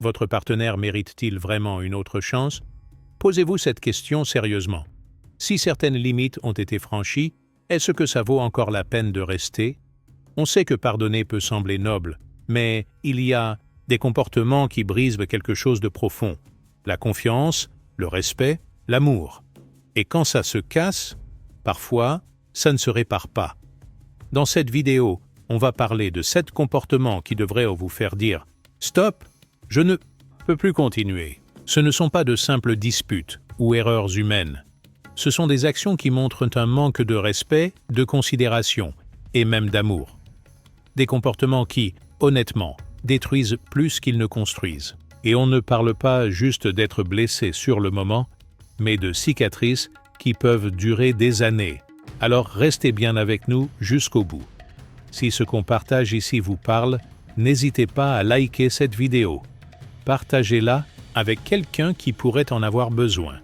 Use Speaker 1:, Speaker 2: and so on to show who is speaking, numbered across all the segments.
Speaker 1: Votre partenaire mérite-t-il vraiment une autre chance? Posez-vous cette question sérieusement. Si certaines limites ont été franchies, est-ce que ça vaut encore la peine de rester? On sait que pardonner peut sembler noble, mais il y a des comportements qui brisent quelque chose de profond. La confiance, le respect, l'amour. Et quand ça se casse, parfois, ça ne se répare pas. Dans cette vidéo, on va parler de 7 comportements qui devraient vous faire dire « Stop, je ne peux plus continuer ». Ce ne sont pas de simples disputes ou erreurs humaines. Ce sont des actions qui montrent un manque de respect, de considération et même d'amour. Des comportements qui, honnêtement, détruisent plus qu'ils ne construisent. Et on ne parle pas juste d'être blessé sur le moment, mais de cicatrices qui peuvent durer des années. Alors restez bien avec nous jusqu'au bout. Si ce qu'on partage ici vous parle, n'hésitez pas à liker cette vidéo. Partagez-la avec quelqu'un qui pourrait en avoir besoin.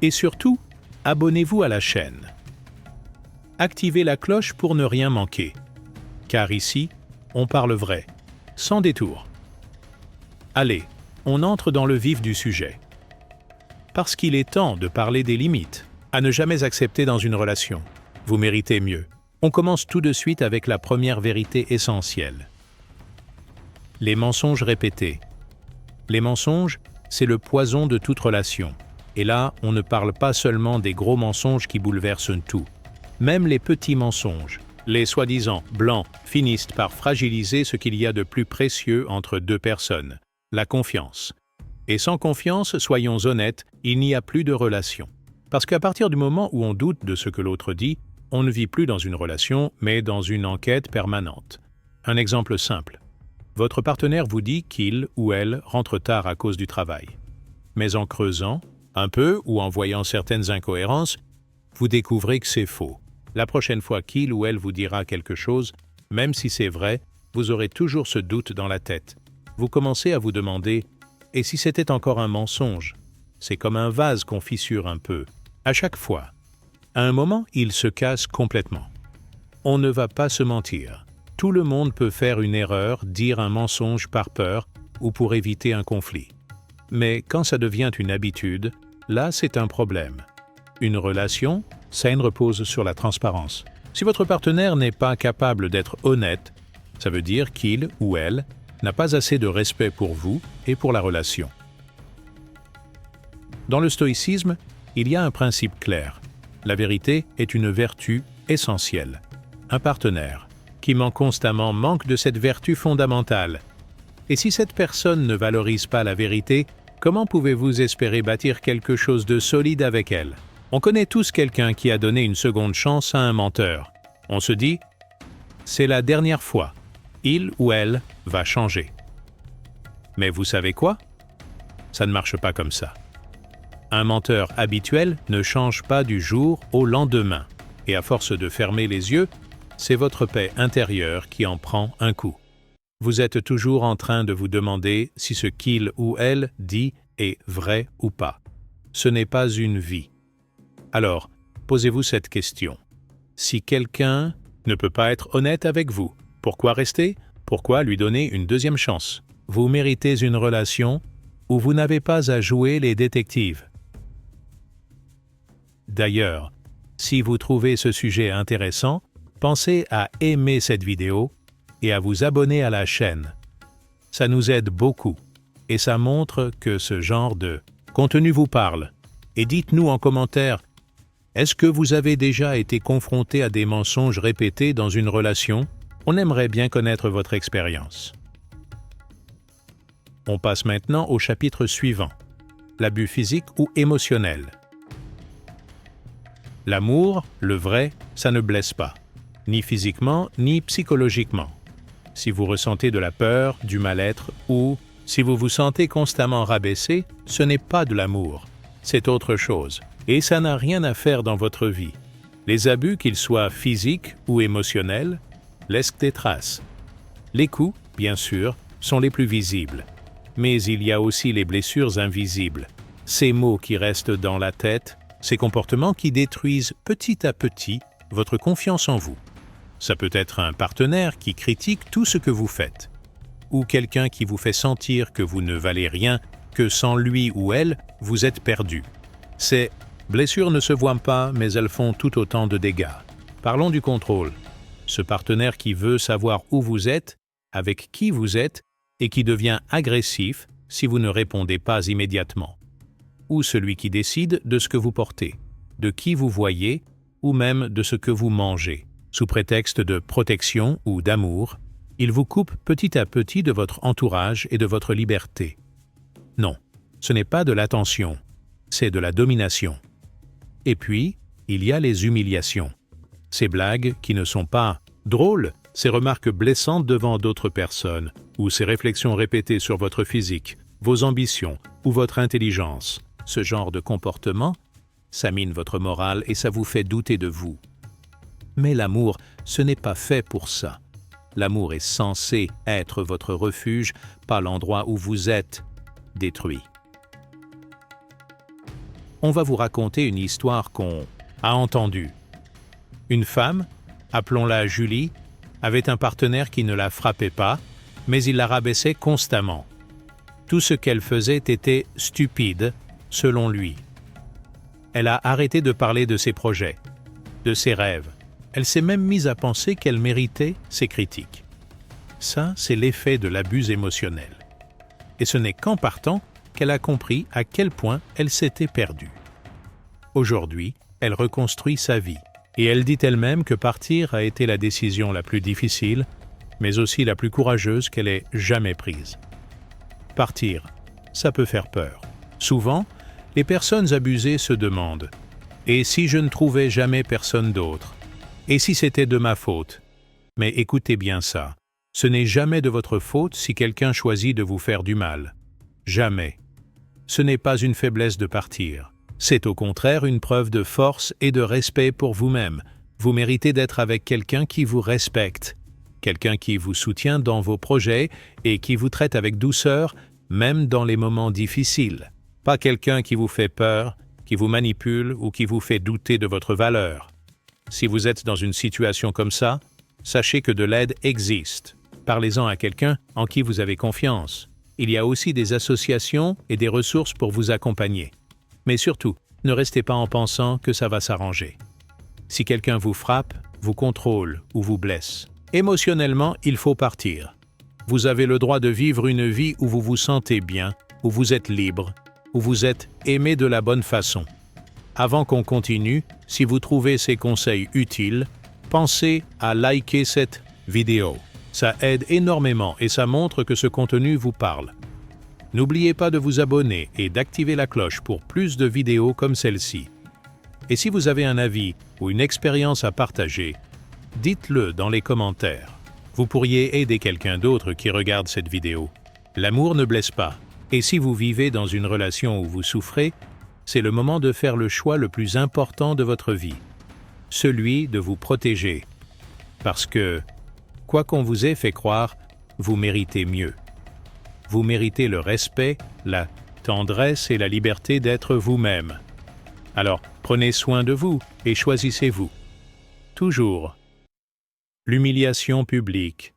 Speaker 1: Et surtout, abonnez-vous à la chaîne. Activez la cloche pour ne rien manquer. Car ici, on parle vrai, sans détour. Allez, on entre dans le vif du sujet. Parce qu'il est temps de parler des limites, à ne jamais accepter dans une relation. Vous méritez mieux. On commence tout de suite avec la première vérité essentielle. Les mensonges répétés. Les mensonges, c'est le poison de toute relation. Et là, on ne parle pas seulement des gros mensonges qui bouleversent tout. Même les petits mensonges, les soi-disant blancs, finissent par fragiliser ce qu'il y a de plus précieux entre deux personnes, la confiance. Et sans confiance, soyons honnêtes, il n'y a plus de relation. Parce qu'à partir du moment où on doute de ce que l'autre dit, on ne vit plus dans une relation, mais dans une enquête permanente. Un exemple simple. Votre partenaire vous dit qu'il ou elle rentre tard à cause du travail. Mais en creusant, un peu ou en voyant certaines incohérences, vous découvrez que c'est faux. La prochaine fois qu'il ou elle vous dira quelque chose, même si c'est vrai, vous aurez toujours ce doute dans la tête. Vous commencez à vous demander « Et si c'était encore un mensonge ?» C'est comme un vase qu'on fissure un peu. À chaque fois. À un moment, il se casse complètement. On ne va pas se mentir. Tout le monde peut faire une erreur, dire un mensonge par peur ou pour éviter un conflit. Mais quand ça devient une habitude, là c'est un problème. Une relation saine repose sur la transparence. Si votre partenaire n'est pas capable d'être honnête, ça veut dire qu'il ou elle n'a pas assez de respect pour vous et pour la relation. Dans le stoïcisme, il y a un principe clair. La vérité est une vertu essentielle. Un partenaire qui ment constamment manque de cette vertu fondamentale. Et si cette personne ne valorise pas la vérité, comment pouvez-vous espérer bâtir quelque chose de solide avec elle? On connaît tous quelqu'un qui a donné une seconde chance à un menteur. On se dit, c'est la dernière fois, il ou elle va changer. Mais vous savez quoi? Ça ne marche pas comme ça. Un menteur habituel ne change pas du jour au lendemain. Et à force de fermer les yeux, c'est votre paix intérieure qui en prend un coup. Vous êtes toujours en train de vous demander si ce qu'il ou elle dit est vrai ou pas. Ce n'est pas une vie. Alors, posez-vous cette question. Si quelqu'un ne peut pas être honnête avec vous, pourquoi rester? Pourquoi lui donner une deuxième chance? Vous méritez une relation où vous n'avez pas à jouer les détectives. D'ailleurs, si vous trouvez ce sujet intéressant, pensez à aimer cette vidéo et à vous abonner à la chaîne. Ça nous aide beaucoup et ça montre que ce genre de contenu vous parle. Et dites-nous en commentaire, est-ce que vous avez déjà été confronté à des mensonges répétés dans une relation? On aimerait bien connaître votre expérience. On passe maintenant au chapitre suivant, l'abus physique ou émotionnel. L'amour, le vrai, ça ne blesse pas, ni physiquement, ni psychologiquement. Si vous ressentez de la peur, du mal-être ou si vous vous sentez constamment rabaissé, ce n'est pas de l'amour, c'est autre chose. Et ça n'a rien à faire dans votre vie. Les abus, qu'ils soient physiques ou émotionnels, laissent des traces. Les coups, bien sûr, sont les plus visibles. Mais il y a aussi les blessures invisibles, ces mots qui restent dans la tête, ces comportements qui détruisent petit à petit votre confiance en vous. Ça peut être un partenaire qui critique tout ce que vous faites. ou quelqu'un qui vous fait sentir que vous ne valez rien, que sans lui ou elle, vous êtes perdu. Ces blessures ne se voient pas, mais elles font tout autant de dégâts. Parlons du contrôle. Ce partenaire qui veut savoir où vous êtes, avec qui vous êtes, et qui devient agressif si vous ne répondez pas immédiatement. Ou celui qui décide de ce que vous portez, de qui vous voyez, ou même de ce que vous mangez. Sous prétexte de protection ou d'amour, il vous coupe petit à petit de votre entourage et de votre liberté. Non, ce n'est pas de l'attention, c'est de la domination. Et puis, il y a les humiliations. Ces blagues qui ne sont pas drôles, ces remarques blessantes devant d'autres personnes, ou ces réflexions répétées sur votre physique, vos ambitions ou votre intelligence. Ce genre de comportement, ça mine votre morale et ça vous fait douter de vous. Mais l'amour, ce n'est pas fait pour ça. L'amour est censé être votre refuge, pas l'endroit où vous êtes détruit. On va vous raconter une histoire qu'on a entendue. Une femme, appelons-la Julie, avait un partenaire qui ne la frappait pas, mais il la rabaissait constamment. Tout ce qu'elle faisait était stupide, selon lui. Elle a arrêté de parler de ses projets, de ses rêves. Elle s'est même mise à penser qu'elle méritait ses critiques. Ça, c'est l'effet de l'abus émotionnel. Et ce n'est qu'en partant qu'elle a compris à quel point elle s'était perdue. Aujourd'hui, elle reconstruit sa vie. Et elle dit elle-même que partir a été la décision la plus difficile, mais aussi la plus courageuse qu'elle ait jamais prise. Partir, ça peut faire peur. Souvent, les personnes abusées se demandent « Et si je ne trouvais jamais personne d'autre ? Et si c'était de ma faute ?» Mais écoutez bien ça, ce n'est jamais de votre faute si quelqu'un choisit de vous faire du mal. Jamais. Ce n'est pas une faiblesse de partir. C'est au contraire une preuve de force et de respect pour vous-même. Vous méritez d'être avec quelqu'un qui vous respecte, quelqu'un qui vous soutient dans vos projets et qui vous traite avec douceur, même dans les moments difficiles. Pas quelqu'un qui vous fait peur, qui vous manipule ou qui vous fait douter de votre valeur. Si vous êtes dans une situation comme ça, sachez que de l'aide existe. Parlez-en à quelqu'un en qui vous avez confiance. Il y a aussi des associations et des ressources pour vous accompagner. Mais surtout, ne restez pas en pensant que ça va s'arranger. Si quelqu'un vous frappe, vous contrôle ou vous blesse, émotionnellement, il faut partir. Vous avez le droit de vivre une vie où vous vous sentez bien, où vous êtes libre, où vous êtes aimé de la bonne façon. Avant qu'on continue, si vous trouvez ces conseils utiles, pensez à liker cette vidéo. Ça aide énormément et ça montre que ce contenu vous parle. N'oubliez pas de vous abonner et d'activer la cloche pour plus de vidéos comme celle-ci. Et si vous avez un avis ou une expérience à partager, dites-le dans les commentaires. Vous pourriez aider quelqu'un d'autre qui regarde cette vidéo. L'amour ne blesse pas. Et si vous vivez dans une relation où vous souffrez, c'est le moment de faire le choix le plus important de votre vie. Celui de vous protéger. Parce que, quoi qu'on vous ait fait croire, vous méritez mieux. Vous méritez le respect, la tendresse et la liberté d'être vous-même. Alors, prenez soin de vous et choisissez-vous. Toujours. L'humiliation publique.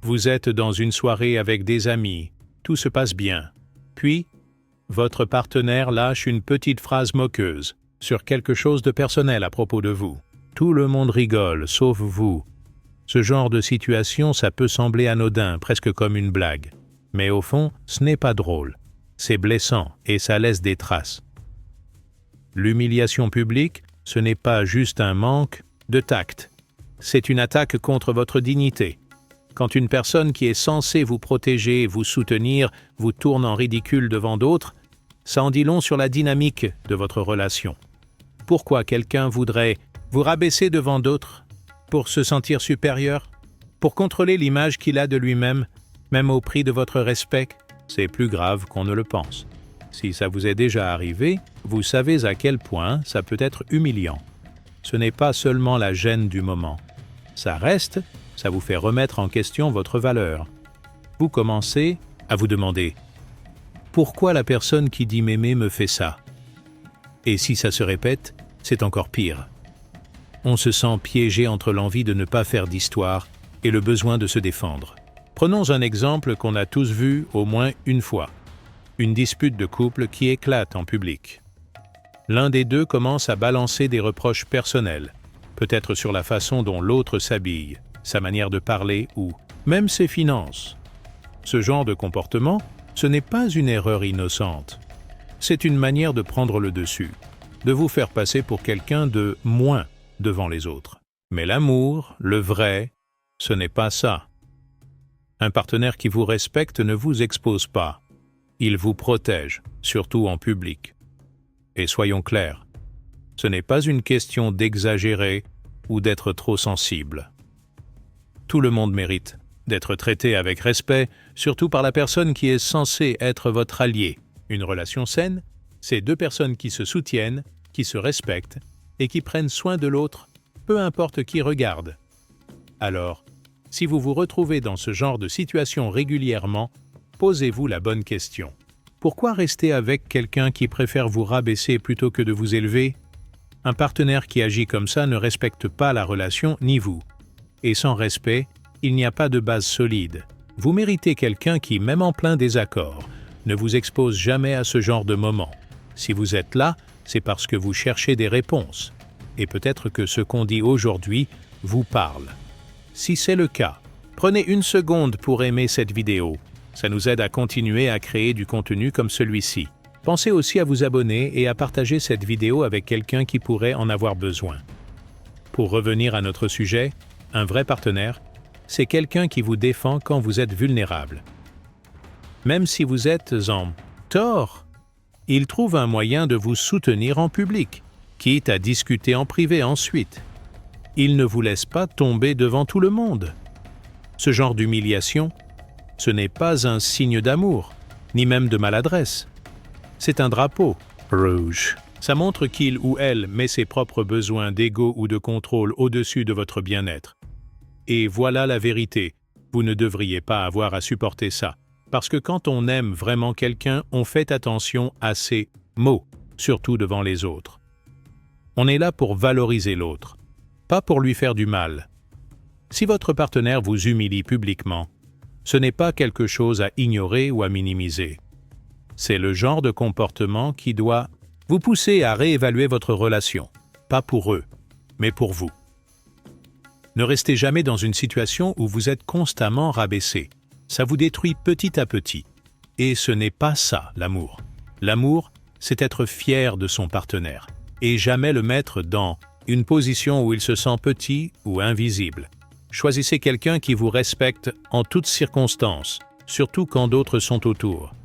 Speaker 1: Vous êtes dans une soirée avec des amis, tout se passe bien. Puis, votre partenaire lâche une petite phrase moqueuse sur quelque chose de personnel à propos de vous. Tout le monde rigole, sauf vous. Ce genre de situation, ça peut sembler anodin, presque comme une blague. Mais au fond, ce n'est pas drôle. C'est blessant et ça laisse des traces. L'humiliation publique, ce n'est pas juste un manque de tact. C'est une attaque contre votre dignité. Quand une personne qui est censée vous protéger et vous soutenir vous tourne en ridicule devant d'autres, ça en dit long sur la dynamique de votre relation. Pourquoi quelqu'un voudrait vous rabaisser devant d'autres? Pour se sentir supérieur? Pour contrôler l'image qu'il a de lui-même, même au prix de votre respect? C'est plus grave qu'on ne le pense. Si ça vous est déjà arrivé, vous savez à quel point ça peut être humiliant. Ce n'est pas seulement la gêne du moment. Ça reste, ça vous fait remettre en question votre valeur. Vous commencez à vous demander « Pourquoi la personne qui dit m'aimer me fait ça ?» Et si ça se répète, c'est encore pire. On se sent piégé entre l'envie de ne pas faire d'histoire et le besoin de se défendre. Prenons un exemple qu'on a tous vu au moins une fois. Une dispute de couple qui éclate en public. L'un des deux commence à balancer des reproches personnels, peut-être sur la façon dont l'autre s'habille, sa manière de parler ou même ses finances. Ce genre de comportement, ce n'est pas une erreur innocente. C'est une manière de prendre le dessus, de vous faire passer pour quelqu'un de moins devant les autres. Mais l'amour, le vrai, ce n'est pas ça. Un partenaire qui vous respecte ne vous expose pas. Il vous protège, surtout en public. Et soyons clairs, ce n'est pas une question d'exagérer ou d'être trop sensible. Tout le monde mérite d'être traité avec respect, surtout par la personne qui est censée être votre allié. Une relation saine, c'est deux personnes qui se soutiennent, qui se respectent et qui prennent soin de l'autre, peu importe qui regarde. Alors, si vous vous retrouvez dans ce genre de situation régulièrement, posez-vous la bonne question. Pourquoi rester avec quelqu'un qui préfère vous rabaisser plutôt que de vous élever? Un partenaire qui agit comme ça ne respecte pas la relation ni vous. Et sans respect, il n'y a pas de base solide. Vous méritez quelqu'un qui, même en plein désaccord, ne vous expose jamais à ce genre de moment. Si vous êtes là, c'est parce que vous cherchez des réponses. Et peut-être que ce qu'on dit aujourd'hui vous parle. Si c'est le cas, prenez une seconde pour aimer cette vidéo. Ça nous aide à continuer à créer du contenu comme celui-ci. Pensez aussi à vous abonner et à partager cette vidéo avec quelqu'un qui pourrait en avoir besoin. Pour revenir à notre sujet, un vrai partenaire, c'est quelqu'un qui vous défend quand vous êtes vulnérable. Même si vous êtes en tort, il trouve un moyen de vous soutenir en public, quitte à discuter en privé ensuite. Il ne vous laisse pas tomber devant tout le monde. Ce genre d'humiliation, ce n'est pas un signe d'amour, ni même de maladresse. C'est un drapeau rouge. Ça montre qu'il ou elle met ses propres besoins d'ego ou de contrôle au-dessus de votre bien-être. Et voilà la vérité, vous ne devriez pas avoir à supporter ça. Parce que quand on aime vraiment quelqu'un, on fait attention à ses mots, surtout devant les autres. On est là pour valoriser l'autre, pas pour lui faire du mal. Si votre partenaire vous humilie publiquement, ce n'est pas quelque chose à ignorer ou à minimiser. C'est le genre de comportement qui doit vous pousser à réévaluer votre relation, pas pour eux, mais pour vous. Ne restez jamais dans une situation où vous êtes constamment rabaissé. Ça vous détruit petit à petit. Et ce n'est pas ça, l'amour. L'amour, c'est être fier de son partenaire et jamais le mettre dans une position où il se sent petit ou invisible. Choisissez quelqu'un qui vous respecte en toutes circonstances, surtout quand d'autres sont autour.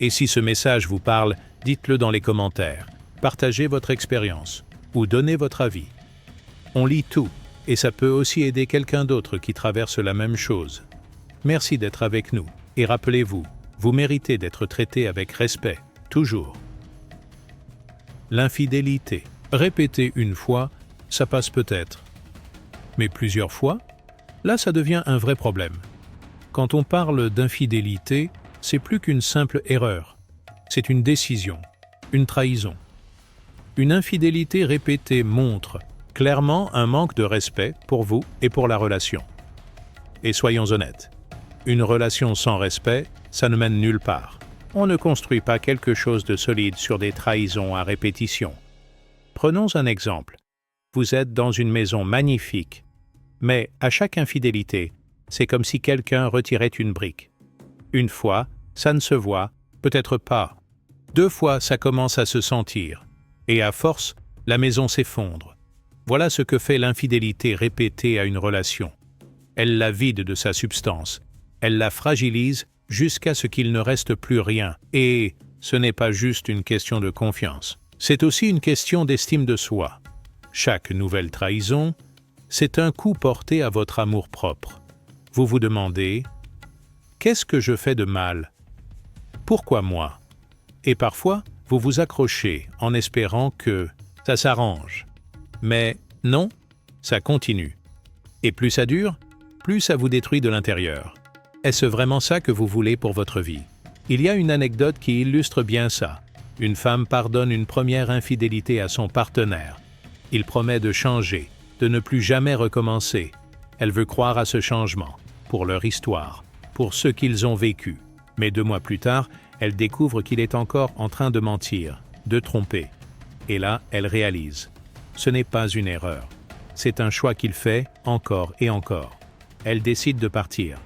Speaker 1: Et si ce message vous parle, dites-le dans les commentaires. Partagez votre expérience ou donnez votre avis. On lit tout et ça peut aussi aider quelqu'un d'autre qui traverse la même chose. Merci d'être avec nous et rappelez-vous, vous méritez d'être traité avec respect, toujours. L'infidélité. Répéter une fois, ça passe peut-être. Mais plusieurs fois, là ça devient un vrai problème. Quand on parle d'infidélité, c'est plus qu'une simple erreur. C'est une décision, une trahison. Une infidélité répétée montre clairement un manque de respect pour vous et pour la relation. Et soyons honnêtes, une relation sans respect, ça ne mène nulle part. On ne construit pas quelque chose de solide sur des trahisons à répétition. Prenons un exemple. Vous êtes dans une maison magnifique, mais à chaque infidélité, c'est comme si quelqu'un retirait une brique. Une fois, ça ne se voit, peut-être pas. 2 fois, ça commence à se sentir. Et à force, la maison s'effondre. Voilà ce que fait l'infidélité répétée à une relation. Elle la vide de sa substance. Elle la fragilise jusqu'à ce qu'il ne reste plus rien. Et ce n'est pas juste une question de confiance. C'est aussi une question d'estime de soi. Chaque nouvelle trahison, c'est un coup porté à votre amour-propre. Vous vous demandez « Qu'est-ce que je fais de mal ? Pourquoi moi ?» Et parfois, vous vous accrochez en espérant que ça s'arrange. Mais non, ça continue. Et plus ça dure, plus ça vous détruit de l'intérieur. Est-ce vraiment ça que vous voulez pour votre vie? Il y a une anecdote qui illustre bien ça. Une femme pardonne une première infidélité à son partenaire. Il promet de changer, de ne plus jamais recommencer. Elle veut croire à ce changement, pour leur histoire. pour ce qu'ils ont vécu. Mais 2 mois plus tard, elle découvre qu'il est encore en train de mentir, de tromper. Et là, elle réalise. Ce n'est pas une erreur. C'est un choix qu'il fait encore et encore. Elle décide de partir.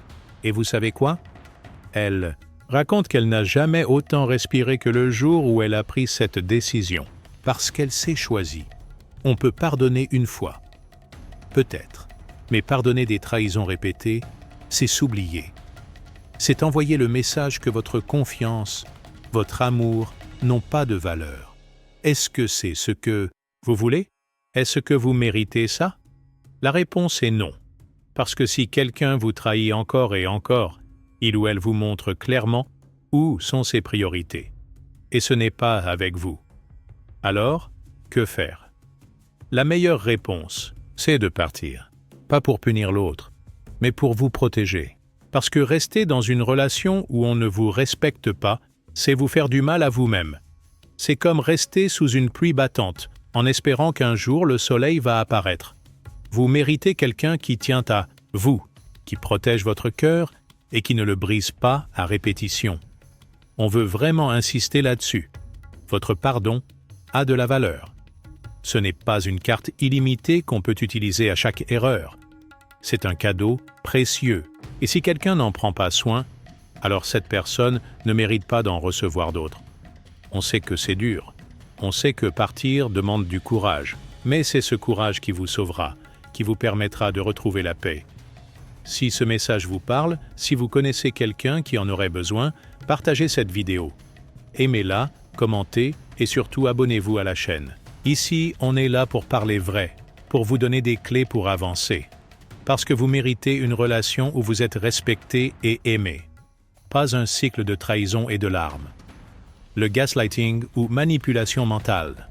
Speaker 1: Et vous savez quoi? Elle raconte qu'elle n'a jamais autant respiré que le jour où elle a pris cette décision. Parce qu'elle s'est choisie. On peut pardonner une fois. Peut-être. Mais pardonner des trahisons répétées, c'est s'oublier. C'est envoyer le message que votre confiance, votre amour n'ont pas de valeur. Est-ce que c'est ce que vous voulez? Est-ce que vous méritez ça? La réponse est non. Parce que si quelqu'un vous trahit encore et encore, il ou elle vous montre clairement où sont ses priorités. Et ce n'est pas avec vous. Alors, que faire? La meilleure réponse, c'est de partir. Pas pour punir l'autre, mais pour vous protéger. Parce que rester dans une relation où on ne vous respecte pas, c'est vous faire du mal à vous-même. C'est comme rester sous une pluie battante, en espérant qu'un jour le soleil va apparaître. Vous méritez quelqu'un qui tient à vous, qui protège votre cœur et qui ne le brise pas à répétition. On veut vraiment insister là-dessus. Votre pardon a de la valeur. Ce n'est pas une carte illimitée qu'on peut utiliser à chaque erreur. C'est un cadeau précieux. Et si quelqu'un n'en prend pas soin, alors cette personne ne mérite pas d'en recevoir d'autres. On sait que c'est dur. On sait que partir demande du courage. Mais c'est ce courage qui vous sauvera, qui vous permettra de retrouver la paix. Si ce message vous parle, si vous connaissez quelqu'un qui en aurait besoin, partagez cette vidéo. Aimez-la, commentez et surtout abonnez-vous à la chaîne. Ici, on est là pour parler vrai, pour vous donner des clés pour avancer. Parce que vous méritez une relation où vous êtes respecté et aimé. Pas un cycle de trahison et de larmes. Le gaslighting ou manipulation mentale.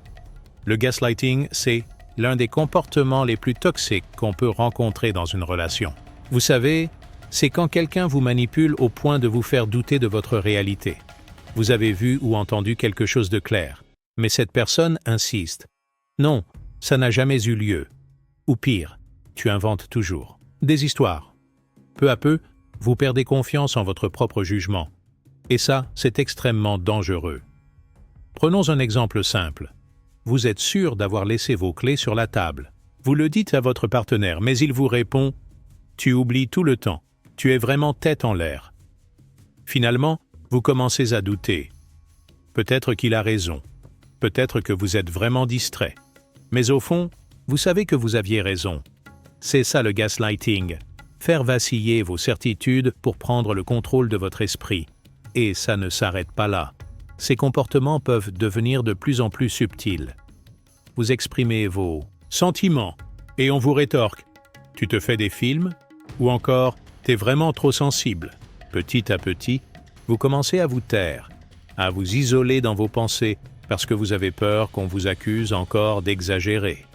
Speaker 1: Le gaslighting, c'est l'un des comportements les plus toxiques qu'on peut rencontrer dans une relation. Vous savez, c'est quand quelqu'un vous manipule au point de vous faire douter de votre réalité. Vous avez vu ou entendu quelque chose de clair, mais cette personne insiste. Non, ça n'a jamais eu lieu. Ou pire, tu inventes toujours des histoires. Peu à peu, vous perdez confiance en votre propre jugement. Et ça, c'est extrêmement dangereux. Prenons un exemple simple. Vous êtes sûr d'avoir laissé vos clés sur la table. Vous le dites à votre partenaire, mais il vous répond « Tu oublies tout le temps. Tu es vraiment tête en l'air. » Finalement, vous commencez à douter. Peut-être qu'il a raison. Peut-être que vous êtes vraiment distrait. Mais au fond, vous savez que vous aviez raison. C'est ça le gaslighting. Faire vaciller vos certitudes pour prendre le contrôle de votre esprit. Et ça ne s'arrête pas là. Ces comportements peuvent devenir de plus en plus subtils. Vous exprimez vos sentiments et on vous rétorque « Tu te fais des films ?» ou encore « T'es vraiment trop sensible ?» Petit à petit, vous commencez à vous taire, à vous isoler dans vos pensées parce que vous avez peur qu'on vous accuse encore d'exagérer.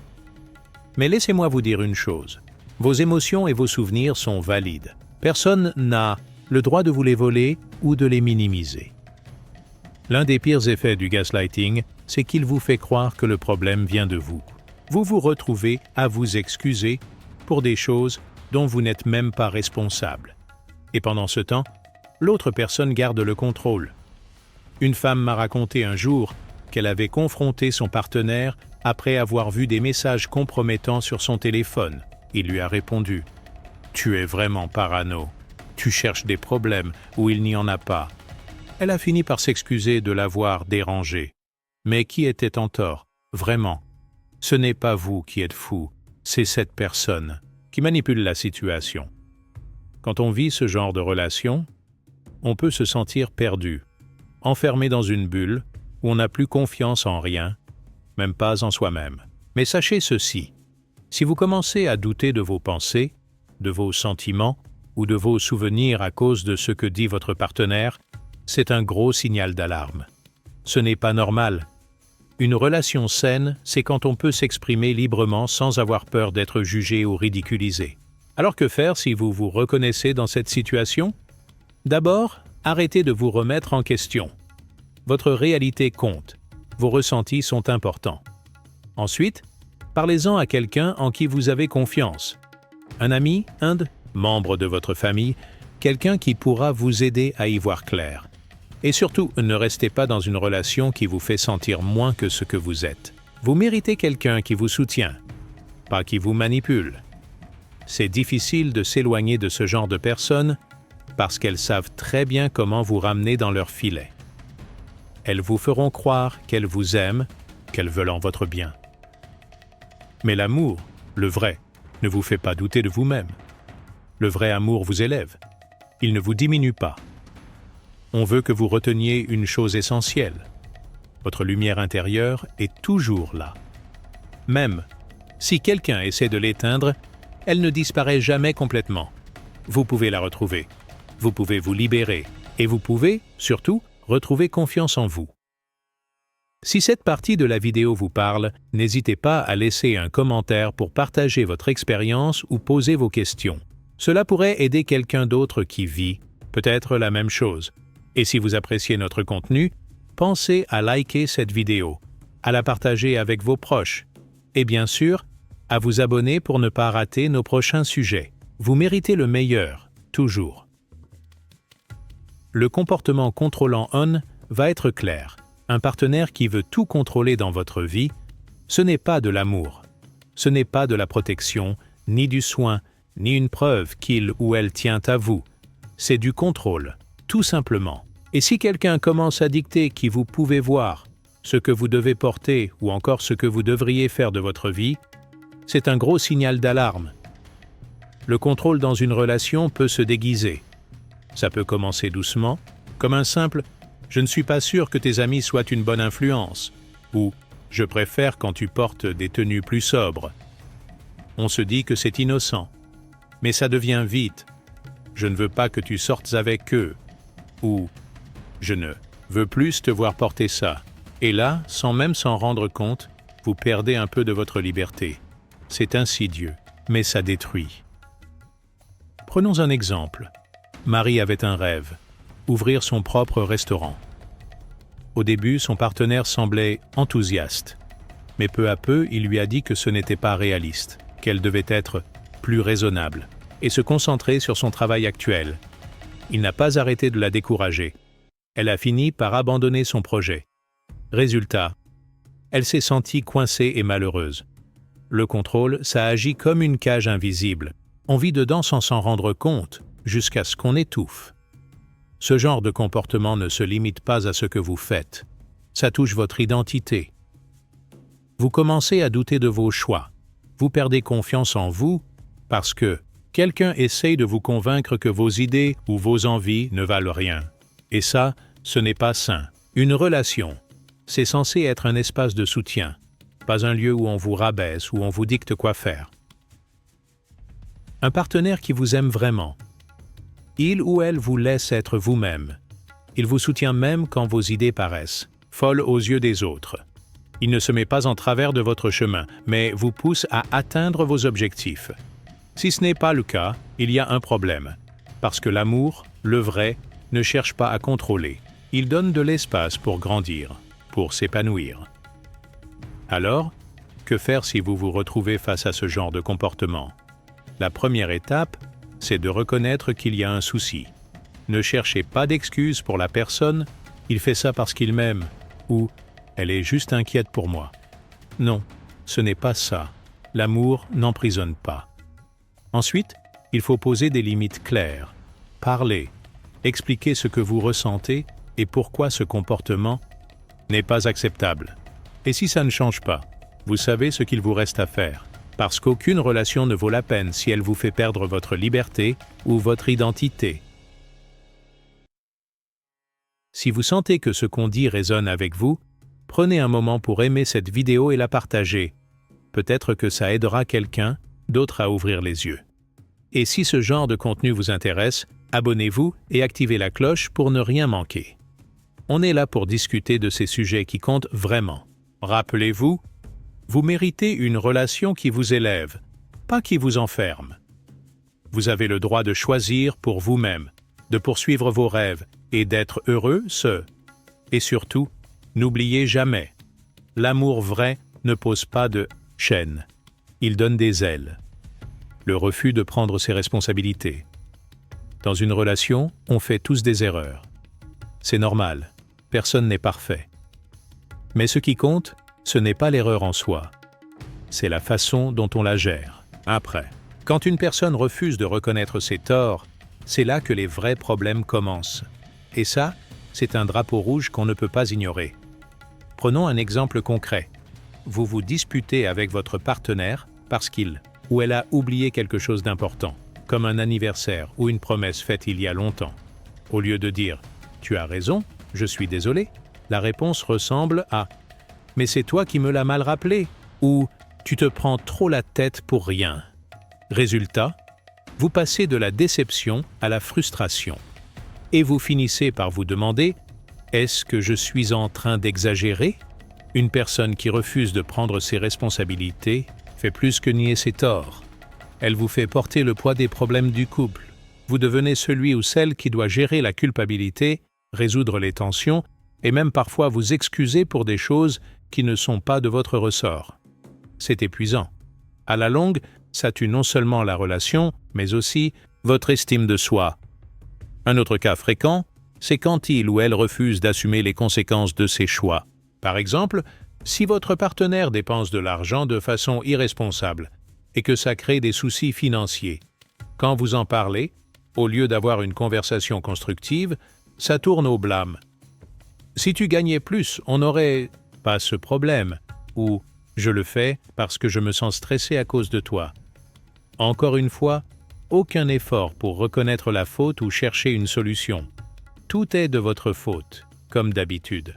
Speaker 1: Mais laissez-moi vous dire une chose. Vos émotions et vos souvenirs sont valides. Personne n'a le droit de vous les voler ou de les minimiser. L'un des pires effets du gaslighting, c'est qu'il vous fait croire que le problème vient de vous. Vous vous retrouvez à vous excuser pour des choses dont vous n'êtes même pas responsable. Et pendant ce temps, l'autre personne garde le contrôle. Une femme m'a raconté un jour qu'elle avait confronté son partenaire après avoir vu des messages compromettants sur son téléphone. Il lui a répondu « Tu es vraiment parano. Tu cherches des problèmes où il n'y en a pas. » Elle a fini par s'excuser de l'avoir dérangé. Mais qui était en tort? Vraiment. Ce n'est pas vous qui êtes fou, c'est cette personne qui manipule la situation. Quand on vit ce genre de relation, on peut se sentir perdu, enfermé dans une bulle où on n'a plus confiance en rien, même pas en soi-même. Mais sachez ceci, si vous commencez à douter de vos pensées, de vos sentiments ou de vos souvenirs à cause de ce que dit votre partenaire, c'est un gros signal d'alarme. Ce n'est pas normal. Une relation saine, c'est quand on peut s'exprimer librement sans avoir peur d'être jugé ou ridiculisé. Alors que faire si vous vous reconnaissez dans cette situation? D'abord, arrêtez de vous remettre en question. Votre réalité compte. Vos ressentis sont importants. Ensuite, parlez-en à quelqu'un en qui vous avez confiance. Un ami, un membre de votre famille, quelqu'un qui pourra vous aider à y voir clair. Et surtout, ne restez pas dans une relation qui vous fait sentir moins que ce que vous êtes. Vous méritez quelqu'un qui vous soutient, pas qui vous manipule. C'est difficile de s'éloigner de ce genre de personnes parce qu'elles savent très bien comment vous ramener dans leur filet. Elles vous feront croire qu'elles vous aiment, qu'elles veulent en votre bien. Mais l'amour, le vrai, ne vous fait pas douter de vous-même. Le vrai amour vous élève. Il ne vous diminue pas. On veut que vous reteniez une chose essentielle. Votre lumière intérieure est toujours là. Même si quelqu'un essaie de l'éteindre, elle ne disparaît jamais complètement. Vous pouvez la retrouver. Vous pouvez vous libérer. Et vous pouvez, surtout, retrouver confiance en vous. Si cette partie de la vidéo vous parle, n'hésitez pas à laisser un commentaire pour partager votre expérience ou poser vos questions. Cela pourrait aider quelqu'un d'autre qui vit peut-être la même chose. Et si vous appréciez notre contenu, pensez à liker cette vidéo, à la partager avec vos proches et bien sûr, à vous abonner pour ne pas rater nos prochains sujets. Vous méritez le meilleur, toujours. Le comportement contrôlant on va être clair. Un partenaire qui veut tout contrôler dans votre vie, ce n'est pas de l'amour. Ce n'est pas de la protection, ni du soin, ni une preuve qu'il ou elle tient à vous. C'est du contrôle, tout simplement. Et si quelqu'un commence à dicter qui vous pouvez voir, ce que vous devez porter ou encore ce que vous devriez faire de votre vie, c'est un gros signal d'alarme. Le contrôle dans une relation peut se déguiser. Ça peut commencer doucement, comme un simple « je ne suis pas sûr que tes amis soient une bonne influence » ou « je préfère quand tu portes des tenues plus sobres ». On se dit que c'est innocent, mais ça devient vite « je ne veux pas que tu sortes avec eux » ou « je ne veux plus te voir porter ça ». Et là, sans même s'en rendre compte, vous perdez un peu de votre liberté. C'est insidieux, mais ça détruit. Prenons un exemple. Marie avait un rêve, ouvrir son propre restaurant. Au début, son partenaire semblait enthousiaste, mais peu à peu, il lui a dit que ce n'était pas réaliste, qu'elle devait être plus raisonnable et se concentrer sur son travail actuel. Il n'a pas arrêté de la décourager. Elle a fini par abandonner son projet. Résultat, elle s'est sentie coincée et malheureuse. Le contrôle, ça agit comme une cage invisible. On vit dedans sans s'en rendre compte, jusqu'à ce qu'on étouffe. Ce genre de comportement ne se limite pas à ce que vous faites. Ça touche votre identité. Vous commencez à douter de vos choix. Vous perdez confiance en vous parce que quelqu'un essaye de vous convaincre que vos idées ou vos envies ne valent rien. Et ça, ce n'est pas sain. Une relation, c'est censé être un espace de soutien, pas un lieu où on vous rabaisse, où on vous dicte quoi faire. Un partenaire qui vous aime vraiment. Il ou elle vous laisse être vous-même. Il vous soutient même quand vos idées paraissent folles aux yeux des autres. Il ne se met pas en travers de votre chemin, mais vous pousse à atteindre vos objectifs. Si ce n'est pas le cas, il y a un problème. Parce que l'amour, le vrai, ne cherche pas à contrôler. Il donne de l'espace pour grandir, pour s'épanouir. Alors, que faire si vous vous retrouvez face à ce genre de comportement? La première étape, c'est de reconnaître qu'il y a un souci. Ne cherchez pas d'excuses pour la personne, il fait ça parce qu'il m'aime, ou elle est juste inquiète pour moi. Non, ce n'est pas ça. L'amour n'emprisonne pas. Ensuite, il faut poser des limites claires, parler, expliquer ce que vous ressentez et pourquoi ce comportement n'est pas acceptable. Et si ça ne change pas, vous savez ce qu'il vous reste à faire, parce qu'aucune relation ne vaut la peine si elle vous fait perdre votre liberté ou votre identité. Si vous sentez que ce qu'on dit résonne avec vous, prenez un moment pour aimer cette vidéo et la partager. Peut-être que ça aidera quelqu'un d'autre à ouvrir les yeux. Et si ce genre de contenu vous intéresse, abonnez-vous et activez la cloche pour ne rien manquer. On est là pour discuter de ces sujets qui comptent vraiment. Rappelez-vous, vous méritez une relation qui vous élève, pas qui vous enferme. Vous avez le droit de choisir pour vous-même, de poursuivre vos rêves et d'être heureux, Et surtout, n'oubliez jamais, l'amour vrai ne pose pas de chaînes, il donne des ailes. Le refus de prendre ses responsabilités. Dans une relation, on fait tous des erreurs. C'est normal, personne n'est parfait. Mais ce qui compte, ce n'est pas l'erreur en soi, c'est la façon dont on la gère. Après, quand une personne refuse de reconnaître ses torts, c'est là que les vrais problèmes commencent. Et ça, c'est un drapeau rouge qu'on ne peut pas ignorer. Prenons un exemple concret. Vous vous disputez avec votre partenaire parce qu'il ou elle a oublié quelque chose d'important, comme un anniversaire ou une promesse faite il y a longtemps. Au lieu de dire « Tu as raison, je suis désolé », la réponse ressemble à « Mais c'est toi qui me l'as mal rappelé » ou « Tu te prends trop la tête pour rien ». Résultat, vous passez de la déception à la frustration. Et vous finissez par vous demander « Est-ce que je suis en train d'exagérer ?» Une personne qui refuse de prendre ses responsabilités fait plus que nier ses torts. Elle vous fait porter le poids des problèmes du couple. Vous devenez celui ou celle qui doit gérer la culpabilité, résoudre les tensions et même parfois vous excuser pour des choses qui ne sont pas de votre ressort. C'est épuisant. À la longue, ça tue non seulement la relation, mais aussi votre estime de soi. Un autre cas fréquent, c'est quand il ou elle refuse d'assumer les conséquences de ses choix. Par exemple, si votre partenaire dépense de l'argent de façon irresponsable et que ça crée des soucis financiers, quand vous en parlez, au lieu d'avoir une conversation constructive, ça tourne au blâme. Si tu gagnais plus, on n'aurait pas ce problème, ou je le fais parce que je me sens stressé à cause de toi. Encore une fois, aucun effort pour reconnaître la faute ou chercher une solution. Tout est de votre faute, comme d'habitude.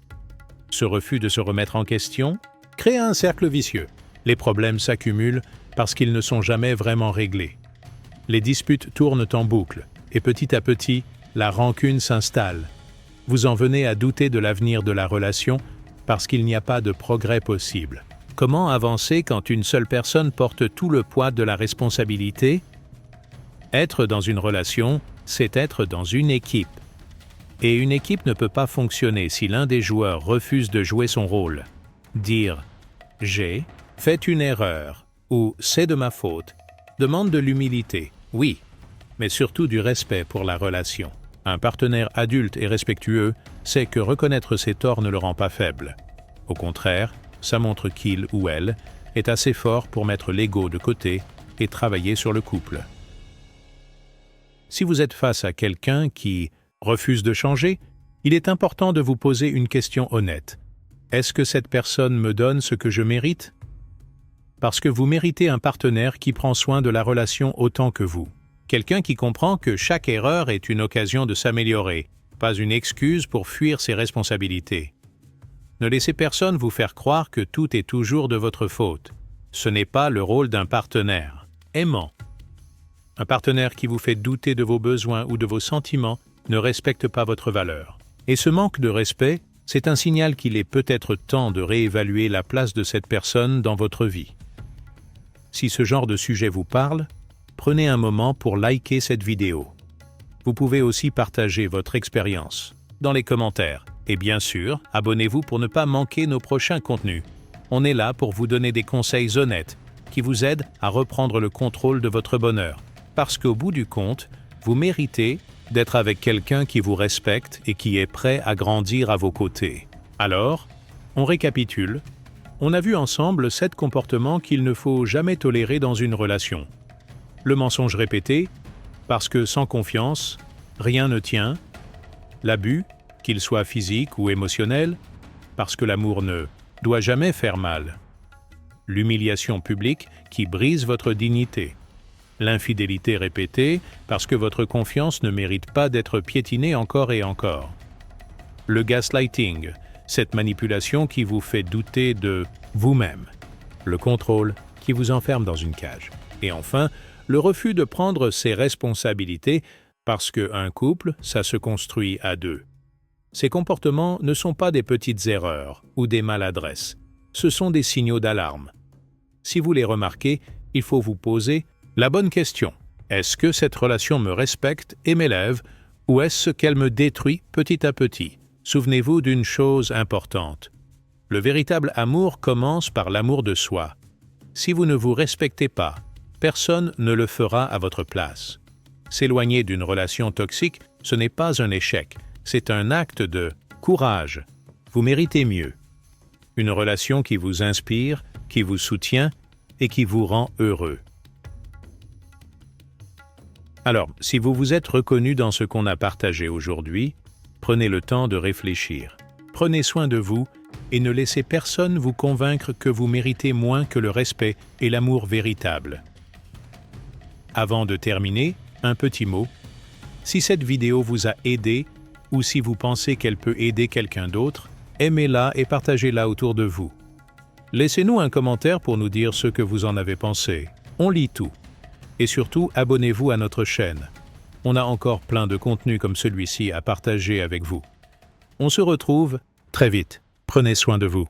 Speaker 1: Ce refus de se remettre en question crée un cercle vicieux. Les problèmes s'accumulent parce qu'ils ne sont jamais vraiment réglés. Les disputes tournent en boucle et petit à petit, la rancune s'installe. Vous en venez à douter de l'avenir de la relation parce qu'il n'y a pas de progrès possible. Comment avancer quand une seule personne porte tout le poids de la responsabilité? Être dans une relation, c'est être dans une équipe. Et une équipe ne peut pas fonctionner si l'un des joueurs refuse de jouer son rôle. Dire « j'ai fait une erreur » ou « c'est de ma faute » demande de l'humilité, oui, mais surtout du respect pour la relation. Un partenaire adulte et respectueux sait que reconnaître ses torts ne le rend pas faible. Au contraire, ça montre qu'il ou elle est assez fort pour mettre l'ego de côté et travailler sur le couple. Si vous êtes face à quelqu'un qui refuse de changer, il est important de vous poser une question honnête. Est-ce que cette personne me donne ce que je mérite? Parce que vous méritez un partenaire qui prend soin de la relation autant que vous. Quelqu'un qui comprend que chaque erreur est une occasion de s'améliorer, pas une excuse pour fuir ses responsabilités. Ne laissez personne vous faire croire que tout est toujours de votre faute. Ce n'est pas le rôle d'un partenaire aimant. Un partenaire qui vous fait douter de vos besoins ou de vos sentiments ne respecte pas votre valeur. Et ce manque de respect, c'est un signal qu'il est peut-être temps de réévaluer la place de cette personne dans votre vie. Si ce genre de sujet vous parle, prenez un moment pour liker cette vidéo. Vous pouvez aussi partager votre expérience dans les commentaires. Et bien sûr, abonnez-vous pour ne pas manquer nos prochains contenus. On est là pour vous donner des conseils honnêtes qui vous aident à reprendre le contrôle de votre bonheur. Parce qu'au bout du compte, vous méritez d'être avec quelqu'un qui vous respecte et qui est prêt à grandir à vos côtés. Alors, on récapitule. On a vu ensemble 7 comportements qu'il ne faut jamais tolérer dans une relation. Le mensonge répété, parce que sans confiance, rien ne tient. L'abus, qu'il soit physique ou émotionnel, parce que l'amour ne doit jamais faire mal. L'humiliation publique qui brise votre dignité. L'infidélité répétée, parce que votre confiance ne mérite pas d'être piétinée encore et encore. Le gaslighting, cette manipulation qui vous fait douter de vous-même. Le contrôle qui vous enferme dans une cage. Et enfin, le refus de prendre ses responsabilités, parce qu'un couple, ça se construit à deux. Ces comportements ne sont pas des petites erreurs ou des maladresses. Ce sont des signaux d'alarme. Si vous les remarquez, il faut vous poser la bonne question. Est-ce que cette relation me respecte et m'élève, ou est-ce qu'elle me détruit petit à petit? Souvenez-vous d'une chose importante. Le véritable amour commence par l'amour de soi. Si vous ne vous respectez pas, personne ne le fera à votre place. S'éloigner d'une relation toxique, ce n'est pas un échec, c'est un acte de courage. Vous méritez mieux. Une relation qui vous inspire, qui vous soutient et qui vous rend heureux. Alors, si vous vous êtes reconnu dans ce qu'on a partagé aujourd'hui, prenez le temps de réfléchir. Prenez soin de vous et ne laissez personne vous convaincre que vous méritez moins que le respect et l'amour véritable. Avant de terminer, un petit mot. Si cette vidéo vous a aidé ou si vous pensez qu'elle peut aider quelqu'un d'autre, aimez-la et partagez-la autour de vous. Laissez-nous un commentaire pour nous dire ce que vous en avez pensé. On lit tout. Et surtout, abonnez-vous à notre chaîne. On a encore plein de contenus comme celui-ci à partager avec vous. On se retrouve très vite. Prenez soin de vous.